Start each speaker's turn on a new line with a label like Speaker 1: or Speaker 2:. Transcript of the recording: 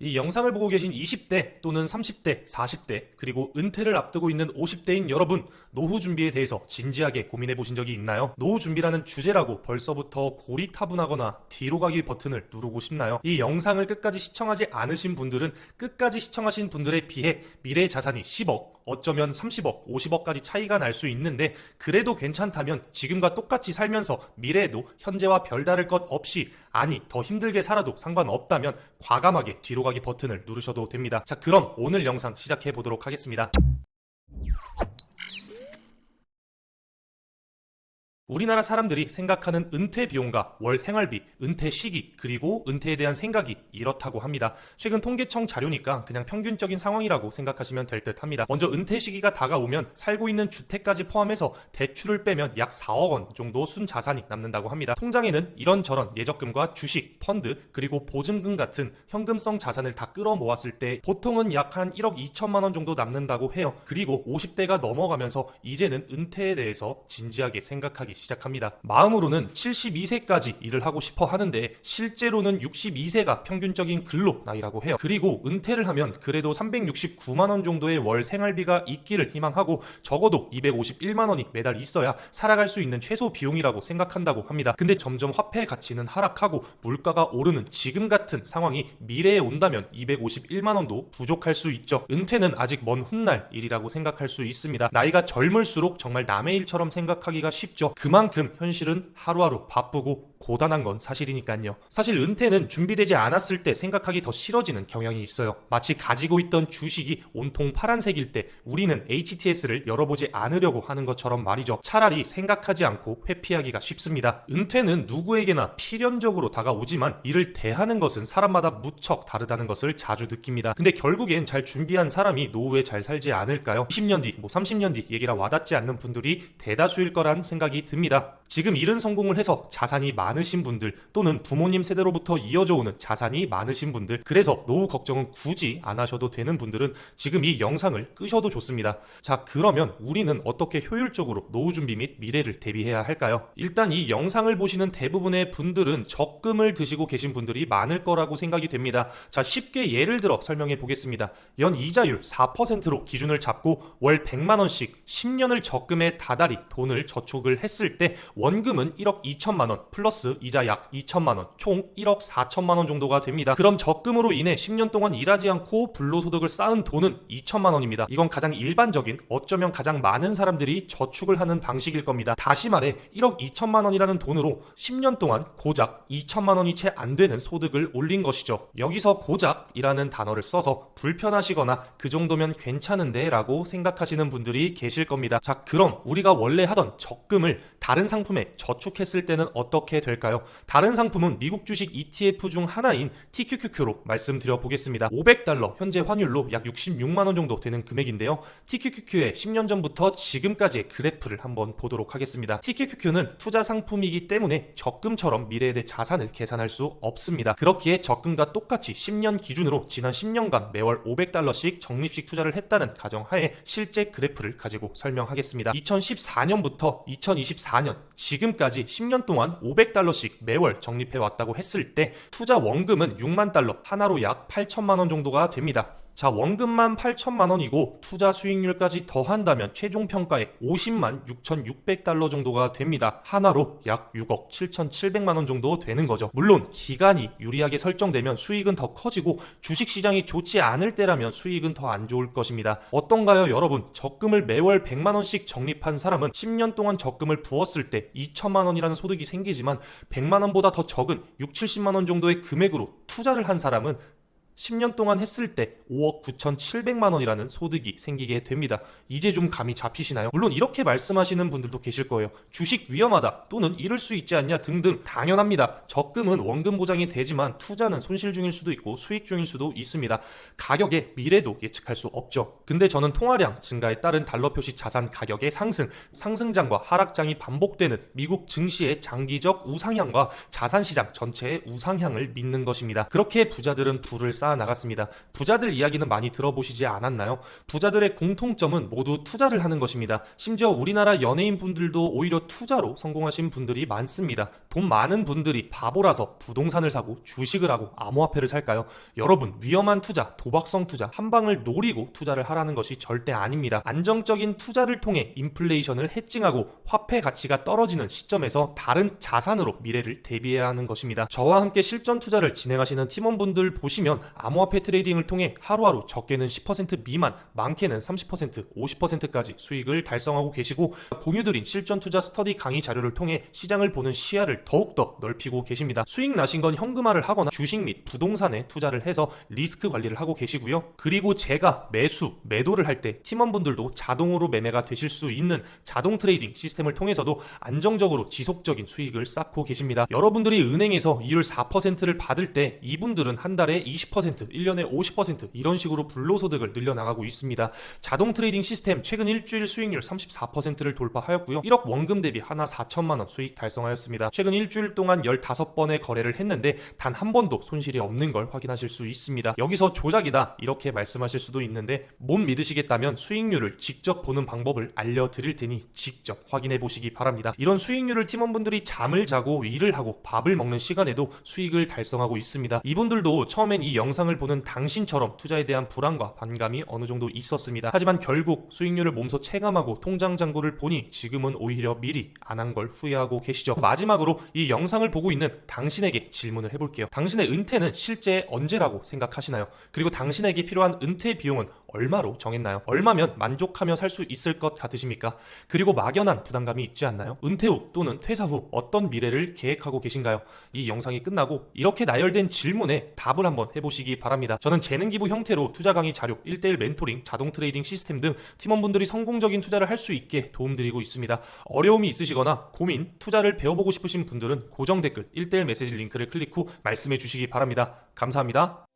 Speaker 1: 이 영상을 보고 계신 20대 또는 30대, 40대, 그리고 은퇴를 앞두고 있는 50대인 여러분, 노후 준비에 대해서 진지하게 고민해 보신 적이 있나요? 노후 준비라는 주제라고 벌써부터 고리타분하거나 뒤로 가기 버튼을 누르고 싶나요? 이 영상을 끝까지 시청하지 않으신 분들은 끝까지 시청하신 분들에 비해 미래 자산이 10억, 어쩌면 30억, 50억까지 차이가 날 수 있는데 그래도 괜찮다면 지금과 똑같이 살면서 미래에도 현재와 별다를 것 없이 아니 더 힘들게 살아도 상관없다면 과감하게 뒤로 가기 버튼을 누르셔도 됩니다. 자, 그럼 오늘 영상 시작해 보도록 하겠습니다. 우리나라 사람들이 생각하는 은퇴 비용과 월 생활비, 은퇴 시기, 그리고 은퇴에 대한 생각이 이렇다고 합니다. 최근 통계청 자료니까 그냥 평균적인 상황이라고 생각하시면 될 듯 합니다. 먼저 은퇴 시기가 다가오면 살고 있는 주택까지 포함해서 대출을 빼면 약 4억 원 정도 순자산이 남는다고 합니다. 통장에는 이런저런 예적금과 주식, 펀드, 그리고 보증금 같은 현금성 자산을 다 끌어모았을 때 보통은 약 한 1억 2천만 원 정도 남는다고 해요. 그리고 50대가 넘어가면서 이제는 은퇴에 대해서 진지하게 생각하기 시작합니다. 마음으로는 72세까지 일을 하고 싶어 하는데 실제로는 62세가 평균적인 근로 나이라고 해요. 그리고 은퇴를 하면 그래도 369만 원 정도의 월 생활비가 있기를 희망하고 적어도 251만 원이 매달 있어야 살아갈 수 있는 최소 비용이라고 생각한다고 합니다. 근데 점점 화폐 가치는 하락하고 물가가 오르는 지금 같은 상황이 미래에 온다면 251만 원도 부족할 수 있죠. 은퇴는 아직 먼 훗날 일이라고 생각할 수 있습니다. 나이가 젊을수록 정말 남의 일처럼 생각하기가 쉽죠. 그만큼 현실은 하루하루 바쁘고 고단한 건 사실이니까요. 사실 은퇴는 준비되지 않았을 때 생각하기 더 싫어지는 경향이 있어요. 마치 가지고 있던 주식이 온통 파란색일 때 우리는 HTS를 열어보지 않으려고 하는 것처럼 말이죠. 차라리 생각하지 않고 회피하기가 쉽습니다. 은퇴는 누구에게나 필연적으로 다가오지만 이를 대하는 것은 사람마다 무척 다르다는 것을 자주 느낍니다. 근데 결국엔 잘 준비한 사람이 노후에 잘 살지 않을까요? 20년 뒤, 30년 뒤 얘기라 와닿지 않는 분들이 대다수일 거란 생각이 듭니다. 지금 일은 성공을 해서 자산이 많으신 분들 또는 부모님 세대로부터 이어져 오는 자산이 많으신 분들, 그래서 노후 걱정은 굳이 안 하셔도 되는 분들은 지금 이 영상을 끄셔도 좋습니다. 자, 그러면 우리는 어떻게 효율적으로 노후 준비 및 미래를 대비해야 할까요? 일단 이 영상을 보시는 대부분의 분들은 적금을 드시고 계신 분들이 많을 거라고 생각이 됩니다. 자, 쉽게 예를 들어 설명해 보겠습니다. 연 이자율 4%로 기준을 잡고 월 100만 원씩 10년을 적금에 다달이 돈을 저축을 했을 때 원금은 1억 2천만 원 플러스 이자 약 2천만 원, 총 1억 4천만 원 정도가 됩니다. 그럼 적금으로 인해 10년 동안 일하지 않고 불로소득을 쌓은 돈은 2천만 원입니다. 이건 가장 일반적인, 어쩌면 가장 많은 사람들이 저축을 하는 방식일 겁니다. 다시 말해 1억 2천만 원이라는 돈으로 10년 동안 고작 2천만 원이 채 안 되는 소득을 올린 것이죠. 여기서 고작이라는 단어를 써서 불편하시거나 그 정도면 괜찮은데 라고 생각하시는 분들이 계실 겁니다. 자, 그럼 우리가 원래 하던 적금을 다른 상품에 저축했을 때는 어떻게 될까요? 다른 상품은 미국 주식 ETF 중 하나인 TQQQ로 말씀드려 보겠습니다. 500달러 현재 환율로 약 66만 원 정도 되는 금액인데요. TQQQ의 10년 전부터 지금까지의 그래프를 한번 보도록 하겠습니다. TQQQ는 투자 상품이기 때문에 적금처럼 미래에 대해 자산을 계산할 수 없습니다. 그렇기에 적금과 똑같이 10년 기준으로 지난 10년간 매월 500달러씩 적립식 투자를 했다는 가정하에 실제 그래프를 가지고 설명하겠습니다. 2014년부터 2024년 지금까지 10년 동안 500달러씩 매월 적립해 왔다고 했을 때 투자 원금은 6만 달러, 하나로 약 8천만 원 정도가 됩니다. 자, 원금만 8천만 원이고 투자 수익률까지 더한다면 최종 평가액 50만 6,600달러 정도가 됩니다. 하나로 약 6억 7,700만 원 정도 되는 거죠. 물론 기간이 유리하게 설정되면 수익은 더 커지고 주식시장이 좋지 않을 때라면 수익은 더 안 좋을 것입니다. 어떤가요, 여러분? 적금을 매월 100만 원씩 적립한 사람은 10년 동안 적금을 부었을 때 2천만 원이라는 소득이 생기지만 100만 원보다 더 적은 6, 70만 원 정도의 금액으로 투자를 한 사람은 10년 동안 했을 때 5억 9,700만 원이라는 소득이 생기게 됩니다. 이제 좀 감이 잡히시나요? 물론 이렇게 말씀하시는 분들도 계실 거예요. 주식 위험하다 또는 잃을 수 있지 않냐 등등. 당연합니다. 적금은 원금 보장이 되지만 투자는 손실 중일 수도 있고 수익 중일 수도 있습니다. 가격의 미래도 예측할 수 없죠. 근데 저는 통화량 증가에 따른 달러 표시 자산 가격의 상승장과 하락장이 반복되는 미국 증시의 장기적 우상향과 자산시장 전체의 우상향을 믿는 것입니다. 그렇게 부자들은 부를 쌓 쌓아 나갔습니다. 부자들 이야기는 많이 들어보시지 않았나요? 부자들의 공통점은 모두 투자를 하는 것입니다. 심지어 우리나라 연예인분들도 오히려 투자로 성공하신 분들이 많습니다. 돈 많은 분들이 바보라서 부동산을 사고 주식을 하고 암호화폐를 살까요? 여러분, 위험한 투자, 도박성 투자, 한 방을 노리고 투자를 하라는 것이 절대 아닙니다. 안정적인 투자를 통해 인플레이션을 해칭하고 화폐 가치가 떨어지는 시점에서 다른 자산으로 미래를 대비해야 하는 것입니다. 저와 함께 실전 투자를 진행하시는 팀원분들 보시면 암호화폐 트레이딩을 통해 하루하루 적게는 10% 미만, 많게는 30%, 50%까지 수익을 달성하고 계시고, 공유드린 실전 투자 스터디 강의 자료를 통해 시장을 보는 시야를 더욱더 넓히고 계십니다. 수익 나신 건 현금화를 하거나 주식 및 부동산에 투자를 해서 리스크 관리를 하고 계시고요. 그리고 제가 매수, 매도를 할 때 팀원분들도 자동으로 매매가 되실 수 있는 자동 트레이딩 시스템을 통해서도 안정적으로 지속적인 수익을 쌓고 계십니다. 여러분들이 은행에서 이율 4%를 받을 때 이분들은 한 달에 20%, 1년에 50% 이런 식으로 불로소득을 늘려나가고 있습니다. 자동 트레이딩 시스템 최근 일주일 수익률 34%를 돌파하였고요. 1억 원금 대비 하나 4천만원 수익 달성하였습니다. 최근 일주일 동안 15번의 거래를 했는데 단 한 번도 손실이 없는 걸 확인하실 수 있습니다. 여기서 조작이다 이렇게 말씀하실 수도 있는데, 못 믿으시겠다면 수익률을 직접 보는 방법을 알려드릴 테니 직접 확인해 보시기 바랍니다. 이런 수익률을 팀원분들이 잠을 자고 일을 하고 밥을 먹는 시간에도 수익을 달성하고 있습니다. 이분들도 처음엔 이 영상을 보는 당신처럼 투자에 대한 불안과 반감이 어느 정도 있었습니다. 하지만 결국 수익률을 몸소 체감하고 통장 잔고를 보니 지금은 오히려 미리 안 한 걸 후회하고 계시죠. 마지막으로 이 영상을 보고 있는 당신에게 질문을 해볼게요. 당신의 은퇴는 실제 언제라고 생각하시나요? 그리고 당신에게 필요한 은퇴 비용은 얼마로 정했나요? 얼마면 만족하며 살 수 있을 것 같으십니까? 그리고 막연한 부담감이 있지 않나요? 은퇴 후 또는 퇴사 후 어떤 미래를 계획하고 계신가요? 이 영상이 끝나고 이렇게 나열된 질문에 답을 한번 해보시기 바랍니다. 저는 재능 기부 형태로 투자 강의 자료, 1:1 멘토링, 자동 트레이딩 시스템 등 팀원분들이 성공적인 투자를 할 수 있게 도움드리고 있습니다. 어려움이 있으시거나 고민, 투자를 배워보고 싶으신 분들은 고정 댓글 1:1 메시지 링크를 클릭 후 말씀해 주시기 바랍니다. 감사합니다.